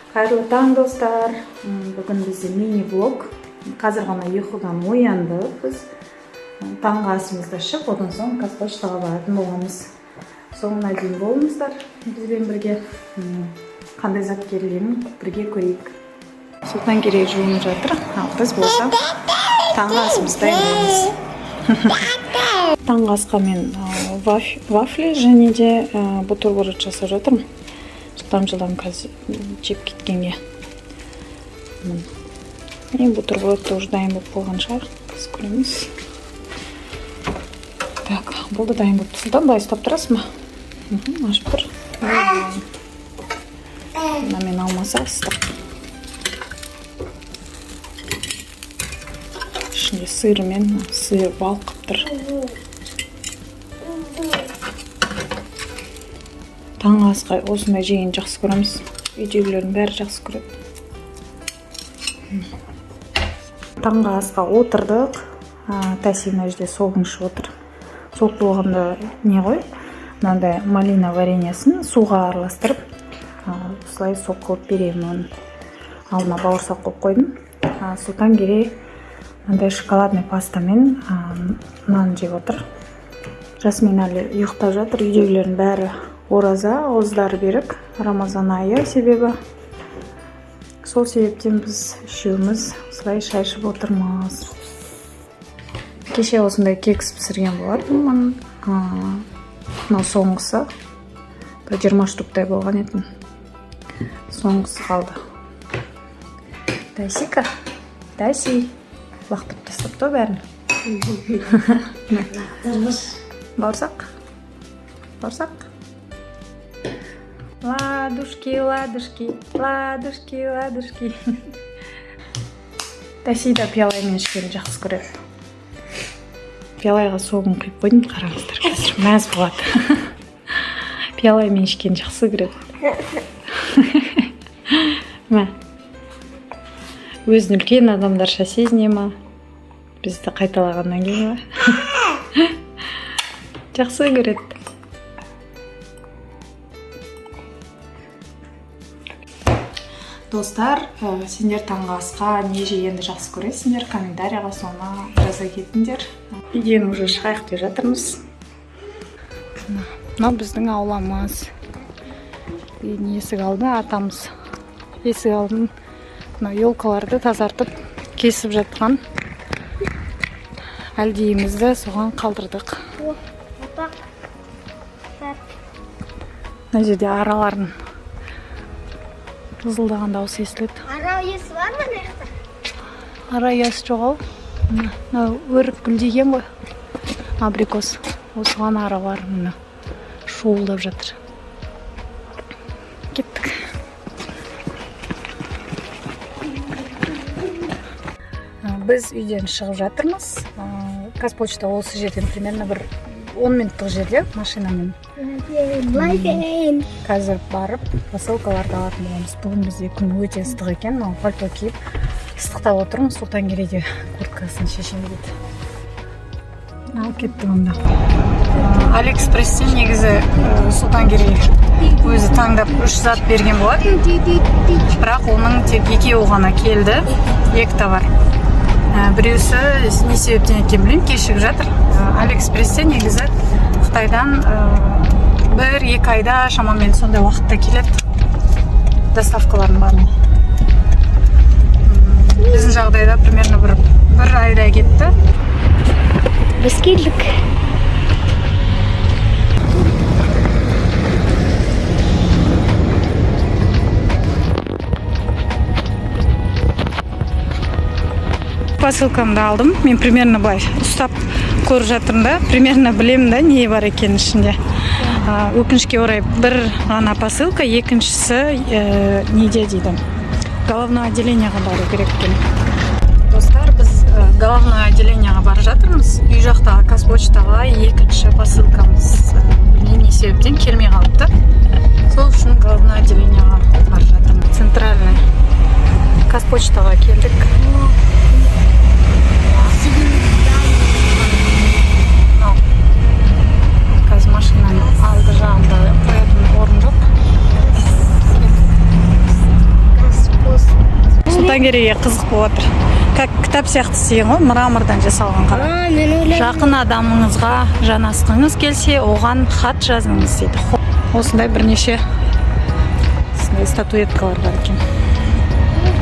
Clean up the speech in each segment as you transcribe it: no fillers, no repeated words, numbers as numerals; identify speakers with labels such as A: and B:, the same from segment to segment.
A: Қайырлы таң, достар. Бүгін бізде мини-влог. Қазір ғана ұйқыдан ояндық біз. Таңғы асымызды ішіп, одан соң Қазпоштаға баратын боламыз. Соңына дейін болыңыздар бізбен бірге. Қандай зат келгенін бірге көрейік. Сұлтан керек жуынып жатыр. Ал біз болса таңғы асымызды дайындаймыз. Таңғы асқа мен вафли және де бутерброд жасап жатырмын. Жылдам қазір жеп кеткенге. Бутерброд да уже дайын болып болған шығар. Біз көреміз. Так, бұл да дайын болып тұрсызда, былай ұстап тұрасыз ма? Ашып тұр. Мен алмаса ыстық. Ішінде сыр балқып тұр. Таңғы асқа осындай жеген жақсы көреміз. Үйдегілердің бәрі жақсы көреді. Таңғы асқа отырдық. Тәси мына жерде согын ішіп отыр. Сок болғанда не ғой? Мынандай малина вареньясын суға араластырып, осылай сок қылып беремін. Алдына бауырсақ қойып қойдым. Сұлтан керей мынандай шоколадный пастамен нан жеп отыр. Жасмин әлі ұйықтап жатыр. Үйдегілердің бәрі ораза, ауыздары берік. Рамазан айы себебі. Сол себептен біз үшеуміз осылай шай ішіп отырмыз. Кеше осындай кекс пісірген болатынмын. Мынау соңғысы. Бір 20 штуктай болған етін. Соңғысы қалды. Тәсика? Тәси. Лақтып тастапты бәрін. Бауырсақ? Бауырсақ? Ладушки, ладушки, ладушки, ладушки. Тәси да пиялаймен ішкенді жақсы көреді. Пиялайға соғын құйып қойдым, қараңыздар, қазір мәз болады. Пиялаймен ішкенді жақсы көреді. Өзін үлкен адамдарша сезіне ма? Бізді қайталағаннан кейін ма? Жақсы көреді. Достар, сендер таңғы асқа не жегенді жақсы көресіңдер, комментарияға соны жаза кетіңдер. Үйден уже шығайық деп жатырмыз. Мынау біздің ауламыз. Үйдің есік алды атамыз. Есік алдын елкаларды тазартып, кесіп жатқан. Әлдейімізді соған қалдырдық. Мына жерде араларын қызылдаған дауысы естіледі.
B: Ара есі бар ма наяқта?
A: Ара есі жоқ ау. Өріп гүлдеген ғой. Абрикос. Осыған ара бар. Шуылдап жатыр. Кеттік. Біз үйден шығып жатырмыз. Қазпочта осы жерден примерно бір 10 минуттық жерде машинамен. Қазір барып посылкаларды алатын боламыз. Бүгін бізде күн өте ыстық екен. Пальто киіп ыстықтап отырмыз. Сұлтан керейде курткасын шешем дейді. Ал кетті онда. Алиэкспресстен негізі Сұлтан керей өзі таңдап 3 зат берген болатын. Бірақ оның тек 2 ғана келді. 2 товар. Біреусі не себептен екен білмеймін, кешігіп жатыр. Алиэкспресстен негізі Қытайдан 1-2 айда шамамен сондай уақытта келеді. Доставкалардың барын. Біздің жағдайда примерно бір айда кетті.
B: Біз келдік.
A: Посылкамды алдым. Мен примерно былай ұстап көріп жатырмын да, примерно білемін да, не бар екен ішінде. Өкінішке орай бір ғана посылка, екіншісі неде дейді. Головное отделениеға бару керек екен. Достар, біз головное отделениеға барып жатырмыз. Үй жақта Қазпоштаға екінші посылкамыз не себептен келмей қалыпты. Сол үшін головное отделениеға барып жатырмыз. Центральный Қазпоштаға келдік. Қазір машинаның алды жағында қоятын орын жоқ. Сұлтангерейге қызық болып отыр. Как кітап сияқты істеген ғой, мрамордан жасалған қара.
B: Мен ойлаймын.
A: Жақын адамыңызға жанасқыңыз келсе, оған хат жазыңыз дейді. Осындай бірнеше статуэткалар бар екен.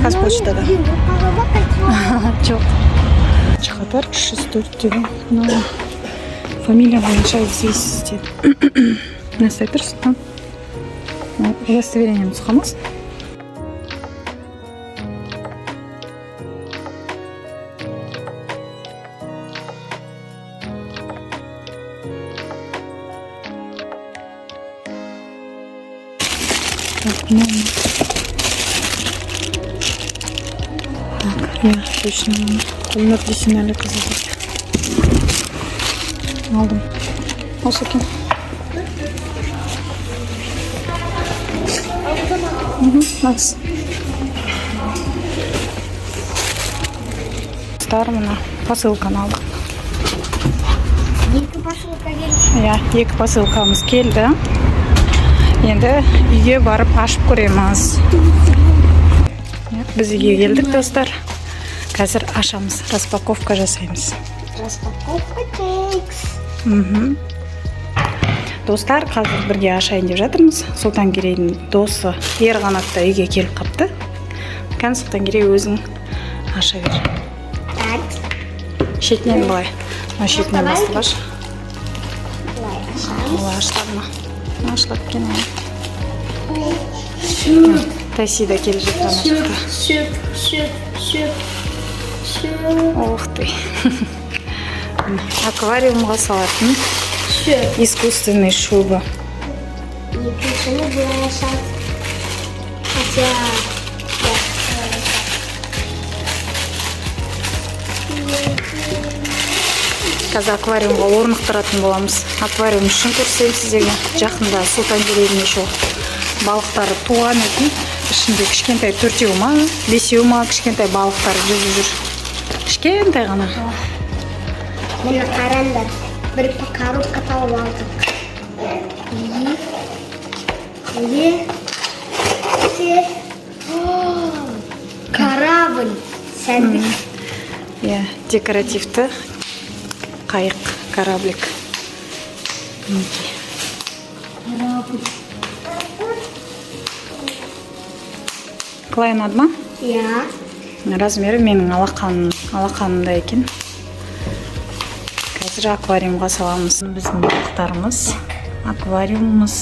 A: Қазпочтада. Жоқ. Чехотар 304 деген. Фамилия бойынша іздейсіз деді. Не істей тұрсың? Удостоверение нұсқамыз. Так, я точно Гүлнұр Дүйсенәлі қызы дейді. Алдым. Осы екен. Нағыз. Мына посылканы алдық.
B: Екі посылка келді.
A: Иә, екі посылкамыз келді. Енді үйге барып ашып көреміз. Біз үйге келдік, достар. Қазір ашамыз, распаковка жасаймыз.
B: Распаковка текс.
A: Достар, қазір бірге ашайын деп жатырмыз. Сұлтангерейдің досы Ерғанатта үйге келіп қапты. Кән Сұлтангерей өзің аша бер. Шетінен былай. Шетінен бастылаш. Олай ашылады ма? Ашылады екен. Тайсида келіп жатыр.
B: Сүп.
A: Ох ты. Аквариумға салатын искусственный шуба.
B: Екіншіні бұлай ашады. Хотя...
A: Қазір аквариумға орнықтыратын боламыз. Аквариум үшін көрсетемін сіздерге. Жақында Сұлтангерейдің еще балықтары туған екен. Ішінде кішкентай 4-еу ма, 5-еу ма кішкентай балықтар жүзіп жүр. Кішкентай ғана.
B: Мені қараңдар. Бір коробка тауып алдық. Корабль. Сәндік.
A: Иә, декоративті қайық, кораблик. Қалай ұнады ма?
B: Иә.
A: Размері менің алақанымда екен. Қазір аквариумға саламыз. Біздің балықтарымыз, аквариумымыз.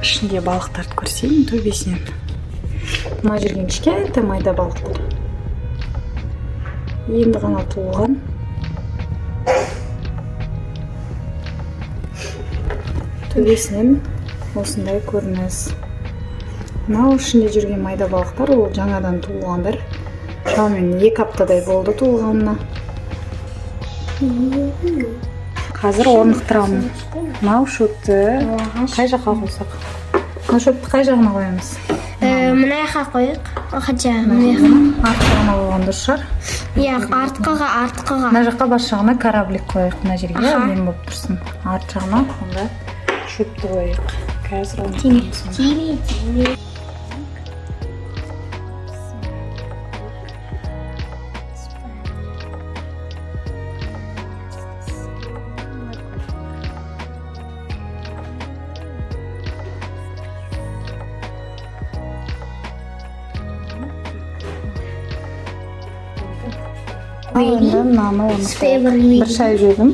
A: Ішінде балықтарды көрсейін төбесінен. Мына жүрген кішкентай майда балықтар. Енді ғана туылған. Төбесінен осындай көрініс. Мынау ішінде жүрген майда балықтар, ол жаңадан туылғандар. Шамамен 2 аптадай болды туылғанына. Қазір орнықтырамын. Мынау шөпті қай жаққа қойсақ? Мынау шөпті қай жағына қоямыз?
B: Мына жаққа қойық. Хотя,
A: артқа ғана қойған дұрыс шығар.
B: Иә, артқаға.
A: Мына жаққа бас жағына кораблик қойық. Мына жерге әдемі болып тұрсын. Арт жағына онда шөпті қойық. Қазір
B: Тиме.
A: Енді мынаны бір шай жедім.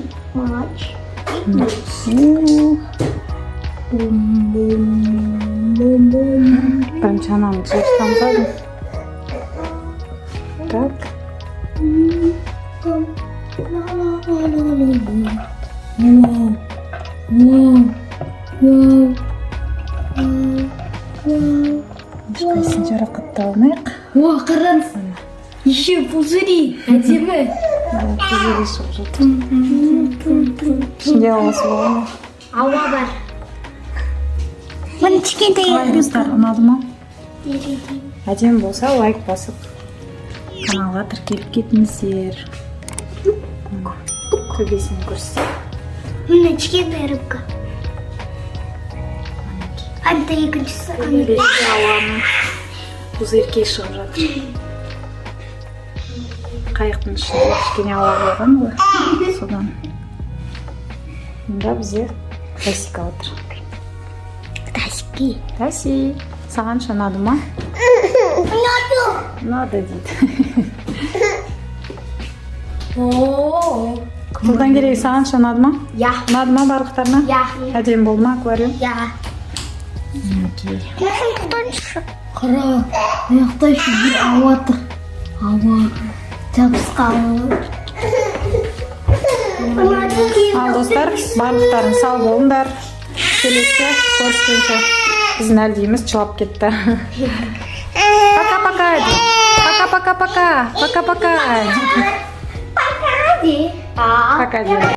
A: Бірінші ананы жастамыз алдым. Так. Ешқайсын жарақатты алмайық.
B: О, қараңыз. Еще пузыри. Әдемі.
A: Пузыри шығып жатыр. Ішінде ауасы болған.
B: Ауа бар. Бұны кішкентай
A: қалай достар, ұнады ма? Әдемі болса лайк басып каналға тіркеліп кетіңіздер. Төбесін көрсетейін.
B: Міне кішкентай рыбка. Анда екіншісі.
A: пузырьки шығып жатыр. Қайықтың ішінде кішкене ауа болған ғой. Содан. Мұнда бізде Тасика отыр.
B: Таски.
A: Таси, саған ұнады ма? Ұнады дейді. Бұдан керек саған ұнады ма?
B: Я.
A: Ұнады ма барлықтарына?
B: Я.
A: Әдемі болды ма аквариум?
B: Я. Қара, аяқта шүйір ауа тұр. Ауа. Жабысқалы.
A: Ал достар, барлықтарың сау болыңдар. Келесі көріскенше біздің әлдейіміз жылап кетті. Пока-пока. Пока-пока-пока. Пока-пока.
B: Пока.
A: Пока.